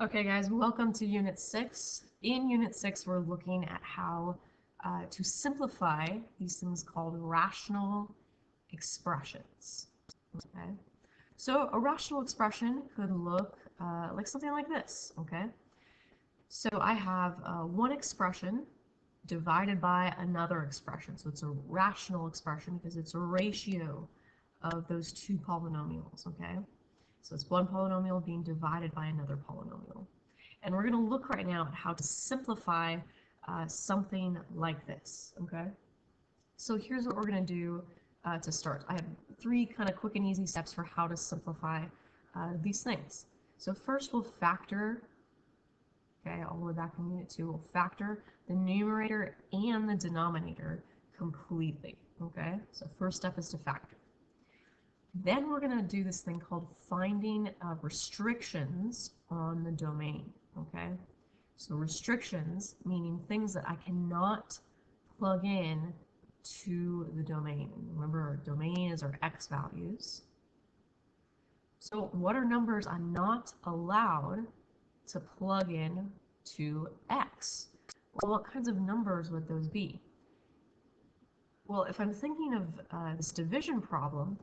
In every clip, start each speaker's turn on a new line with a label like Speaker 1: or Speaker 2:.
Speaker 1: Okay, guys, welcome to Unit 6. In Unit 6, we're looking at how to simplify these things called rational expressions. Okay, so a rational expression could look like something like this. Okay, so I have one expression divided by another expression. So it's a rational expression because it's a ratio of those two polynomials. Okay, so it's one polynomial being divided by another polynomial. And we're going to look right now at how to simplify something like this, okay? So here's what we're going to do to start. I have three kind of quick and easy steps for how to simplify these things. So first we'll factor, okay, all the way back in Unit 2, we'll factor the numerator and the denominator completely, okay? So first step is to factor. Then we're going to do this thing called finding restrictions on the domain, okay? So restrictions, meaning things that I cannot plug in to the domain. Remember, our domain is our x values. So what are numbers I'm not allowed to plug in to x? Well, what kinds of numbers would those be? Well, if I'm thinking of this division problem,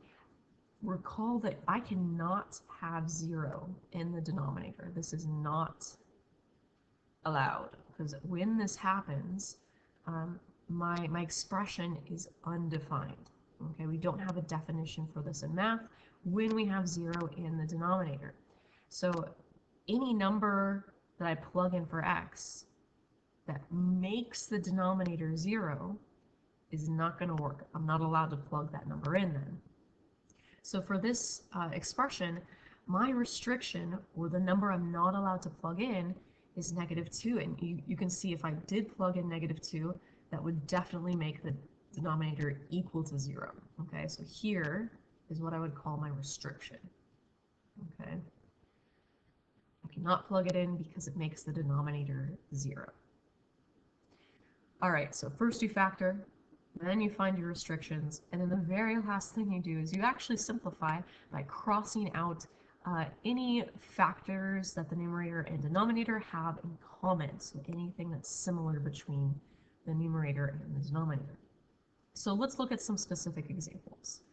Speaker 1: recall that I cannot have 0 in the denominator. This is not allowed, because when this happens, my expression is undefined. Okay, we don't have a definition for this in math when we have 0 in the denominator. So any number that I plug in for x that makes the denominator 0 is not going to work. I'm not allowed to plug that number in then. So for this expression, my restriction, or the number I'm not allowed to plug in, is -2. And you can see if I did plug in -2, that would definitely make the denominator equal to 0. Okay, so here is what I would call my restriction. Okay, I cannot plug it in because it makes the denominator 0. All right, so first you factor, then you find your restrictions, and then the very last thing you do is you actually simplify by crossing out any factors that the numerator and denominator have in common, so anything that's similar between the numerator and the denominator. So let's look at some specific examples.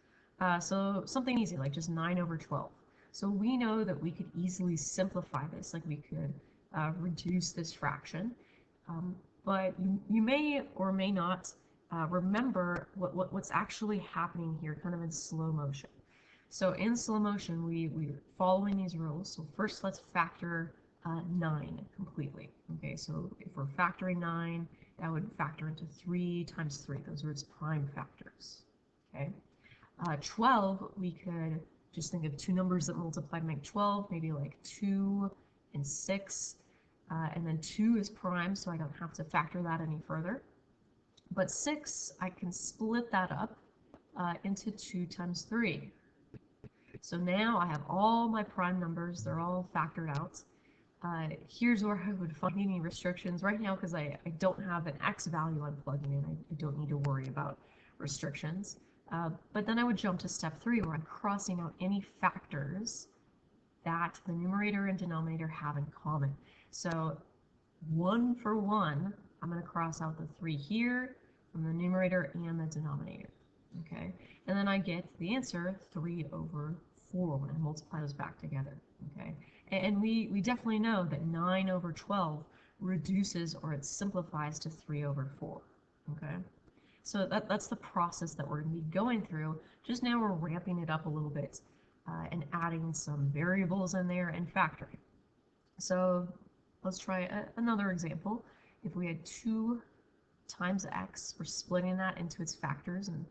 Speaker 1: So something easy, like just 9/12. So we know that we could easily simplify this, like we could reduce this fraction, but you may or may not remember what's actually happening here, kind of in slow motion. So in slow motion, we're following these rules. So first, let's factor 9 completely. Okay, so if we're factoring 9, that would factor into 3 times 3. Those are its prime factors. Okay, 12, we could just think of two numbers that multiply to make 12, maybe like 2 and 6. And then 2 is prime, so I don't have to factor that any further. But 6, I can split that up into 2 times 3. So now I have all my prime numbers, they're all factored out. Here's where I would find any restrictions right now, because I don't have an x value I'm plugging in. I don't need to worry about restrictions. But then I would jump to step 3, where I'm crossing out any factors that the numerator and denominator have in common. So 1 for 1, I'm going to cross out the 3 here from the numerator and the denominator. Okay, and then I get the answer 3/4 when I multiply those back together. Okay, and we definitely know that 9/12 reduces, or it simplifies, to 3/4. Okay, so that's the process that we're going to be going through. Just now we're ramping it up a little bit and adding some variables in there and factoring. So let's try another example. If we had 2 times x, we're splitting that into its factors, and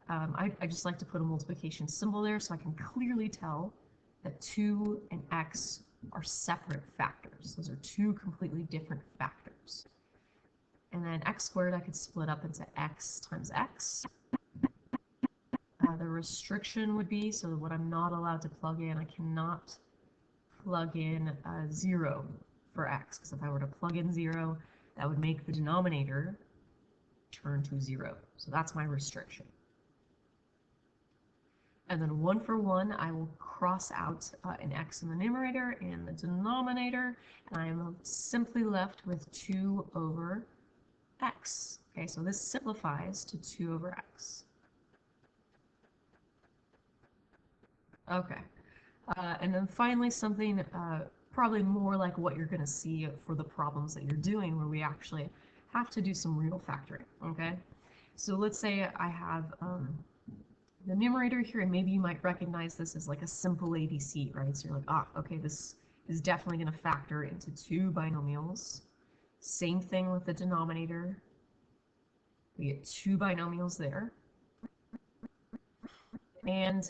Speaker 1: I just like to put a multiplication symbol there so I can clearly tell that 2 and x are separate factors. Those are two completely different factors. And then x squared I could split up into x times x. The restriction would be, so what I'm not allowed to plug in, I cannot plug in 0 for x, because if I were to plug in 0, that would make the denominator turn to 0. So that's my restriction. And then 1 for 1, I will cross out an x in the numerator and the denominator, and I am simply left with 2 over x. Okay, so this simplifies to 2 over x. Okay, and then finally something probably more like what you're going to see for the problems that you're doing, where we actually have to do some real factoring. Okay, so let's say I have the numerator here, and maybe you might recognize this as like a simple ABC, right? So you're like, ah, okay, this is definitely going to factor into 2 binomials. Same thing with the denominator. We get 2 binomials there. And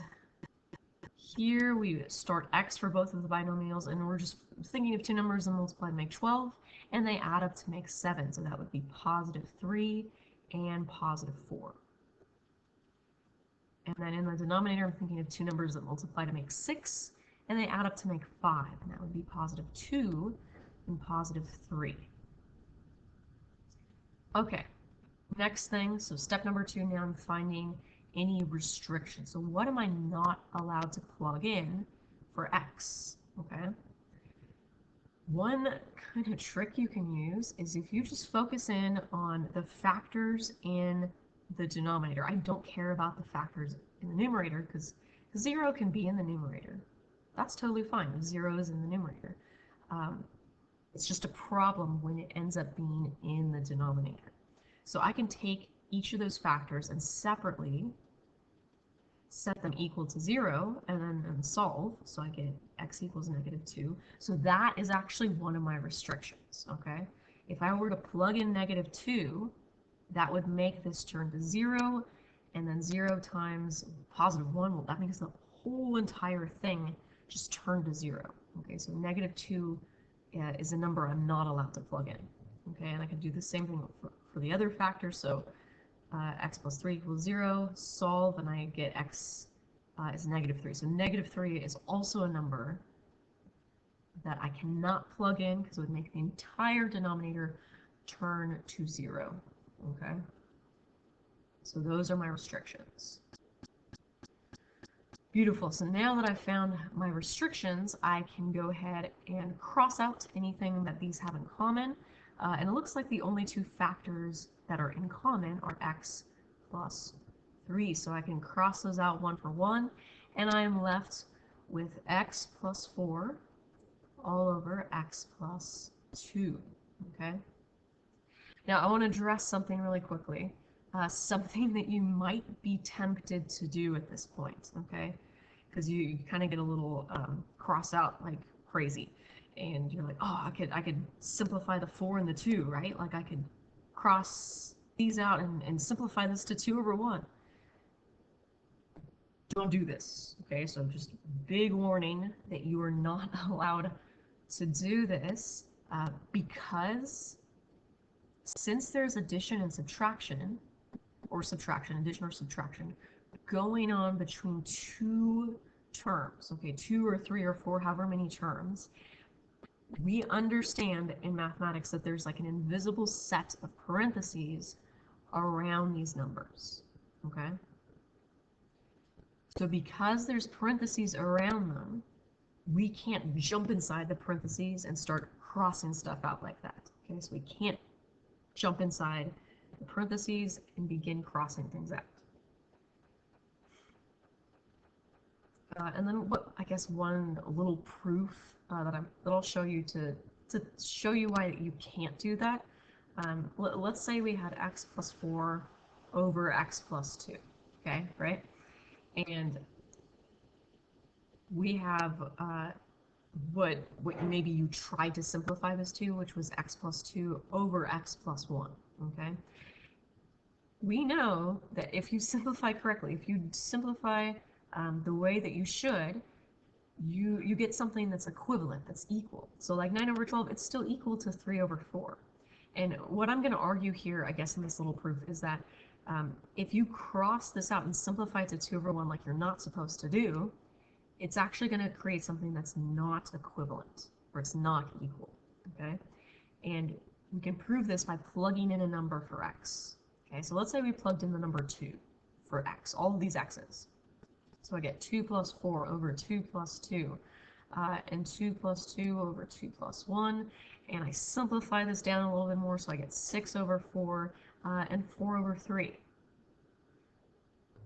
Speaker 1: here we start x for both of the binomials, and we're just thinking of 2 numbers and multiply to make 12, and they add up to make 7. So that would be positive 3 and positive 4. And then in the denominator, I'm thinking of 2 numbers that multiply to make 6, and they add up to make 5, and that would be positive 2 and positive 3. Okay, next thing, so step number 2, now I'm finding any restrictions. So what am I not allowed to plug in for x? Okay. One kind of trick you can use is if you just focus in on the factors in the denominator. I don't care about the factors in the numerator because 0 can be in the numerator. That's totally fine if 0 is in the numerator. It's just a problem when it ends up being in the denominator. So I can take each of those factors and separately set them equal to 0 and then solve. So I get x equals negative 2. So that is actually one of my restrictions, okay? If I were to plug in negative 2, that would make this turn to 0, and then 0 times positive 1, well, that makes the whole entire thing just turn to 0. Okay, so negative 2 is a number I'm not allowed to plug in. Okay, and I can do the same thing for the other factors. So x plus 3 equals 0, solve, and I get x is negative 3. So negative 3 is also a number that I cannot plug in because it would make the entire denominator turn to 0. Okay, so those are my restrictions. Beautiful. So now that I've found my restrictions, I can go ahead and cross out anything that these have in common. And it looks like the only 2 factors that are in common are x plus 3. So I can cross those out 1 for 1, and I'm left with x plus 4 all over x plus 2. Okay. Now I want to address something really quickly. Something that you might be tempted to do at this point, okay? Because you kind of get a little cross out like crazy, and you're like, oh, I could simplify the 4 and the 2, right? Like I could cross these out and simplify this to 2 over 1. Don't do this, okay? So just big warning that you are not allowed to do this because since there's addition and subtraction, or subtraction, addition or subtraction, going on between 2 terms, okay, 2 or 3 or 4, however many terms, we understand in mathematics that there's like an invisible set of parentheses around these numbers, okay? So because there's parentheses around them, we can't jump inside the parentheses and start crossing stuff out like that, okay? So we can't jump inside the parentheses and begin crossing things out. And then what I guess one little proof that I'll show you to show you why you can't do that. Let's say we had x plus 4 over x plus 2, okay, right? And we have what maybe you tried to simplify this to, which was x plus 2 over x plus 1, okay? We know that if you simplify correctly, if you simplify the way that you should, you get something that's equivalent, that's equal. So like 9 over 12, it's still equal to 3 over 4. And what I'm going to argue here, I guess, in this little proof is that if you cross this out and simplify it to 2 over 1 like you're not supposed to do, it's actually going to create something that's not equivalent, or it's not equal, okay? And we can prove this by plugging in a number for x. Okay, so let's say we plugged in the number 2 for x, all of these x's. So I get 2 plus 4 over 2 plus 2, and 2 plus 2 over 2 plus 1, and I simplify this down a little bit more, so I get 6 over 4, and 4 over 3.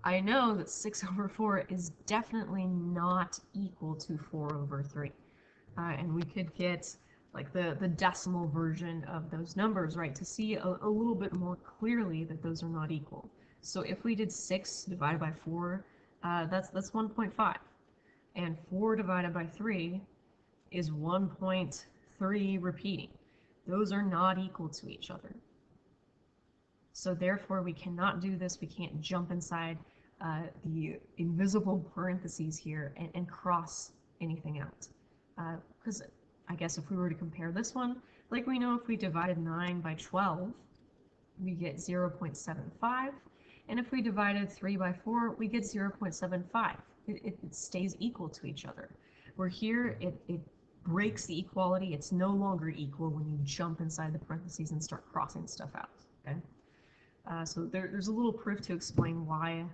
Speaker 1: I know that 6 over 4 is definitely not equal to 4 over 3. And we could get like the decimal version of those numbers, right, to see a little bit more clearly that those are not equal. So if we did 6 divided by 4, that's 1.5. And 4 divided by 3 is 1.3 repeating. Those are not equal to each other. So therefore, we cannot do this. We can't jump inside the invisible parentheses here and cross anything out. Because I guess if we were to compare this one, like we know if we divided 9 by 12, we get 0.75. And if we divided 3 by 4, we get 0.75. It stays equal to each other. Where here, it breaks the equality. It's no longer equal when you jump inside the parentheses and start crossing stuff out. Okay? So there's a little proof to explain why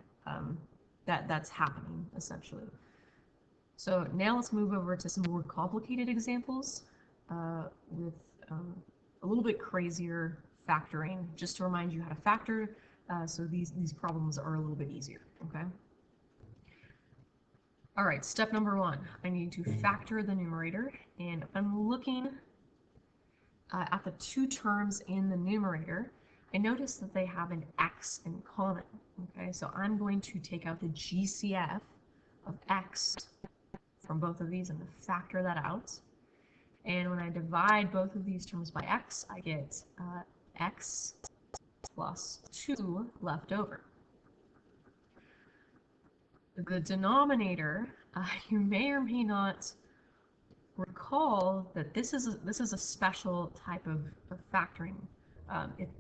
Speaker 1: that's happening, essentially. So now let's move over to some more complicated examples with a little bit crazier factoring, just to remind you how to factor, so these problems are a little bit easier, okay? All right, step number 1, I need to factor the numerator, and if I'm looking at the two terms in the numerator, I notice that they have an x in common, okay? So I'm going to take out the GCF of x from both of these and factor that out. And when I divide both of these terms by x, I get x plus 2 left over. The denominator, you may or may not recall that this is a special type of factoring. It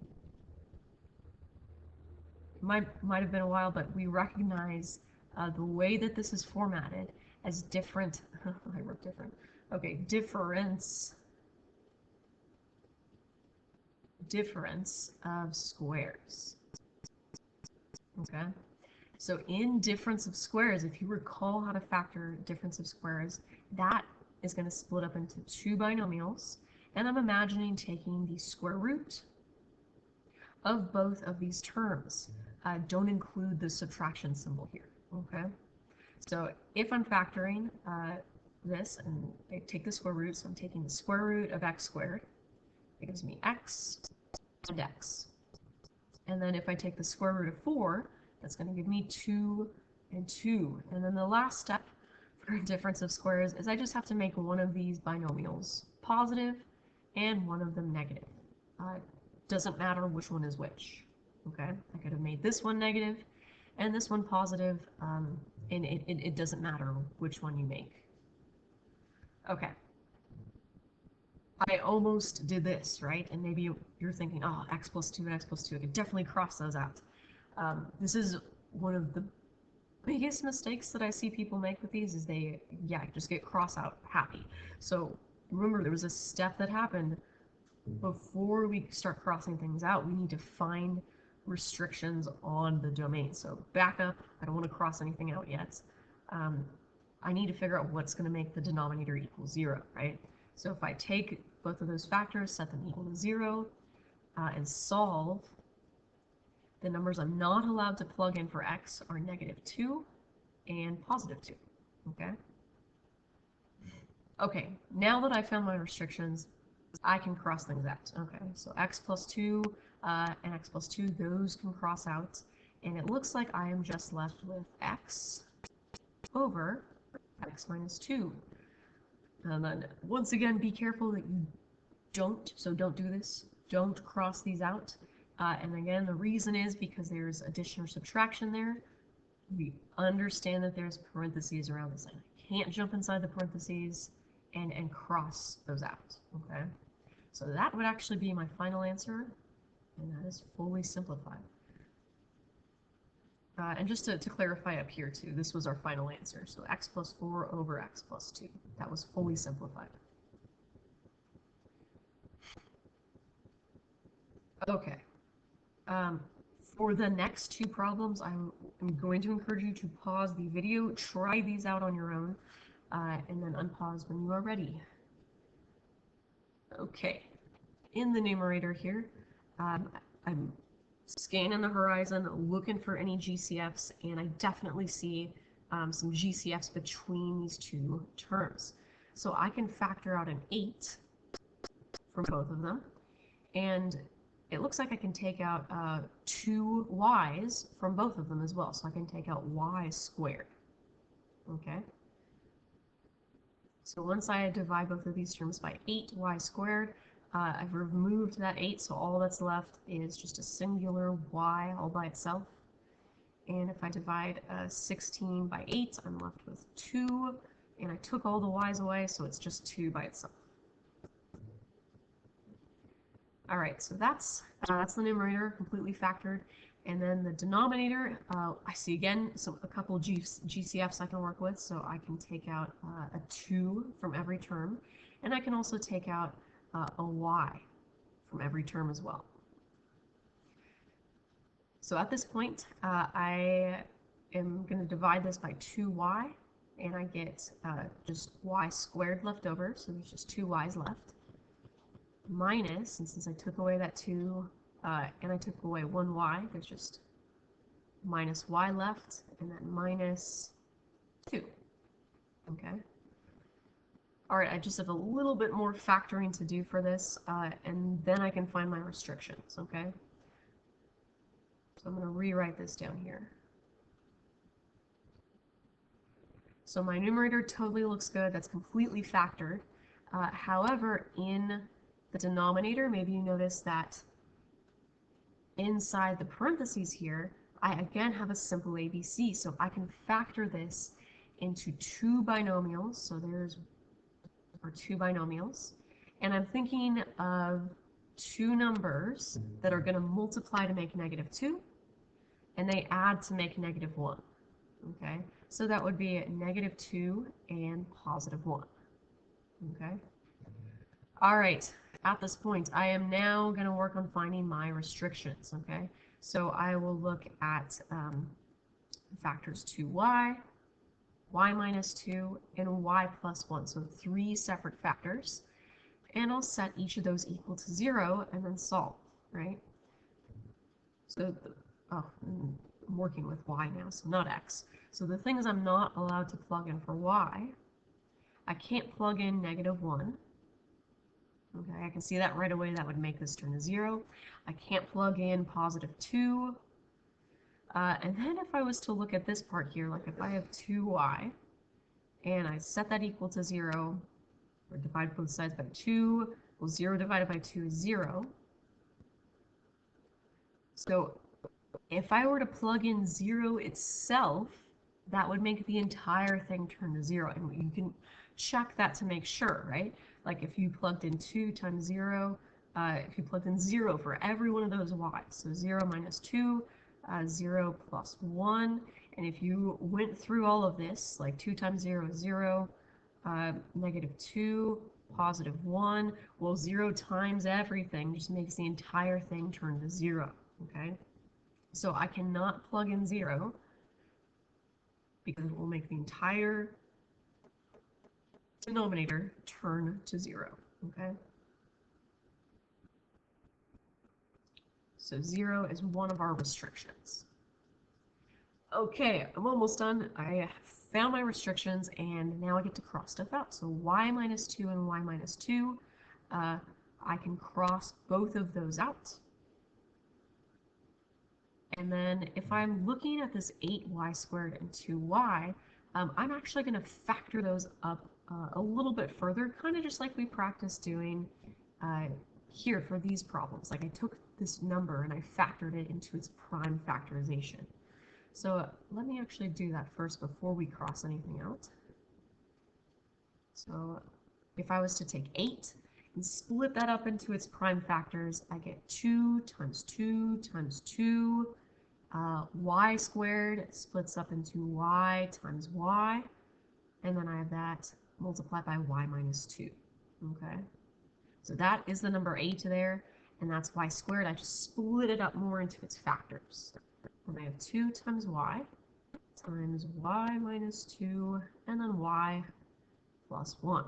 Speaker 1: might have been a while, but we recognize the way that this is formatted as different. I wrote different. Okay, difference of squares. Okay, so in difference of squares, if you recall how to factor difference of squares, that is going to split up into two binomials, and I'm imagining taking the square root of both of these terms. Don't include the subtraction symbol here, okay? So if I'm factoring this, and I take the square root, so I'm taking the square root of x squared, it gives me x and x. And then if I take the square root of 4, that's going to give me 2 and 2. And then the last step for difference of squares is I just have to make one of these binomials positive and one of them negative. Doesn't matter which one is which. Okay, I could have made this one negative and this one positive, and it doesn't matter which one you make. Okay. I almost did this, right? And maybe you're thinking, oh, x plus 2 and x plus 2, I could definitely cross those out. This is one of the biggest mistakes that I see people make with these is they, just get cross out happy. So remember, there was a step that happened before we start crossing things out. We need to find restrictions on the domain. So back up, I don't want to cross anything out yet. I need to figure out what's going to make the denominator equal 0, right? So if I take both of those factors, set them equal to 0, and solve, the numbers I'm not allowed to plug in for x are -2 and +2, okay? Okay, now that I found my restrictions, I can cross things out. Okay, so x plus 2 and x plus 2, those can cross out, and it looks like I am just left with x over x minus 2. And then, once again, be careful that you don't do this. Don't cross these out. And again, the reason is because there's addition or subtraction there. We understand that there's parentheses around this. I can't jump inside the parentheses and cross those out, okay? So that would actually be my final answer, and that is fully simplified. And just to clarify up here too, this was our final answer. So x plus 4 over x plus 2. That was fully simplified. Okay. For the next two problems, I'm going to encourage you to pause the video, try these out on your own, and then unpause when you are ready. Okay, in the numerator here, I'm scanning the horizon, looking for any GCFs, and I definitely see some GCFs between these two terms. So I can factor out an 8 from both of them, and it looks like I can take out 2 y's from both of them as well. So I can take out y squared. Okay. So once I divide both of these terms by 8y squared, I've removed that 8, so all that's left is just a singular y all by itself. And if I divide 16 by 8, I'm left with 2, and I took all the y's away, so it's just 2 by itself. All right, so that's the numerator completely factored. And then the denominator, I see again a couple GCFs I can work with, so I can take out a 2 from every term, and I can also take out a y from every term as well. So at this point, I am going to divide this by 2y, and I get just y squared left over, so there's just 2 y's left, minus, and since I took away that 2 and I took away 1 y, there's just minus y left, and then minus 2. Okay. All right, I just have a little bit more factoring to do for this, and then I can find my restrictions, okay? So I'm going to rewrite this down here. So my numerator totally looks good. That's completely factored. However, in the denominator, maybe you notice that inside the parentheses here, I again have a simple ABC, so I can factor this into 2 binomials. So there's our 2 binomials, and I'm thinking of 2 numbers that are going to multiply to make -2, and they add to make -1. Okay, so that would be -2 and +1. Okay. All right. At this point, I am now going to work on finding my restrictions. Okay, so I will look at factors 2y, y minus 2, and y plus 1. So 3 separate factors. And I'll set each of those equal to 0 and then solve, right? So, I'm working with y now, so not x. So the things I'm not allowed to plug in for y, I can't plug in -1. Okay, I can see that right away. That would make this turn to 0. I can't plug in +2. And then if I was to look at this part here, like if I have 2y, and I set that equal to 0, or divide both sides by 2, well, 0 divided by 2 is 0. So if I were to plug in 0 itself, that would make the entire thing turn to 0. And you can check that to make sure, right? Like if you plugged in 2 times 0, if you plugged in 0 for every one of those y's, so 0 minus 2, 0 plus 1, and if you went through all of this, like 2 times 0 is 0, -2, +1, well, 0 times everything just makes the entire thing turn to 0, okay? So I cannot plug in 0 because it will make the entire denominator turn to 0, okay? So 0 is one of our restrictions. Okay, I'm almost done. I found my restrictions, and now I get to cross stuff out. So y minus 2 and y minus 2, I can cross both of those out. And then if I'm looking at this 8y squared and 2y, I'm actually going to factor those up a little bit further, kind of just like we practiced doing here for these problems. Like I took this number and I factored it into its prime factorization. So let me actually do that first before we cross anything out. So if I was to take 8 and split that up into its prime factors, I get 2 times 2 times 2. Y squared splits up into y times y, and then I have that multiplied by y minus 2. Okay, so that is the number 8 there, and that's y squared. I just split it up more into its factors. And I have 2 times y times y minus 2, and then y plus 1.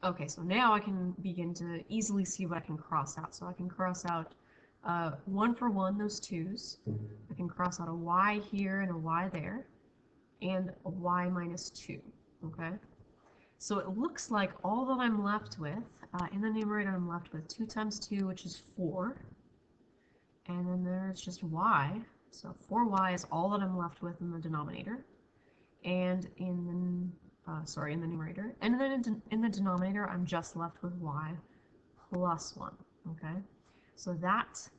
Speaker 1: Okay, so now I can begin to easily see what I can cross out. So I can cross out 1 for 1, those 2's. I can cross out a y here and a y there, and a y minus 2, okay? So it looks like all that I'm left with, in the numerator I'm left with 2 times 2, which is 4, and then there's just y, so 4y is all that I'm left with in the denominator, and in the numerator, and then in the denominator I'm just left with y plus 1, okay? So that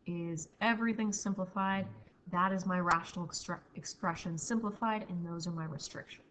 Speaker 1: is everything simplified. That is my rational expression simplified, and those are my restrictions.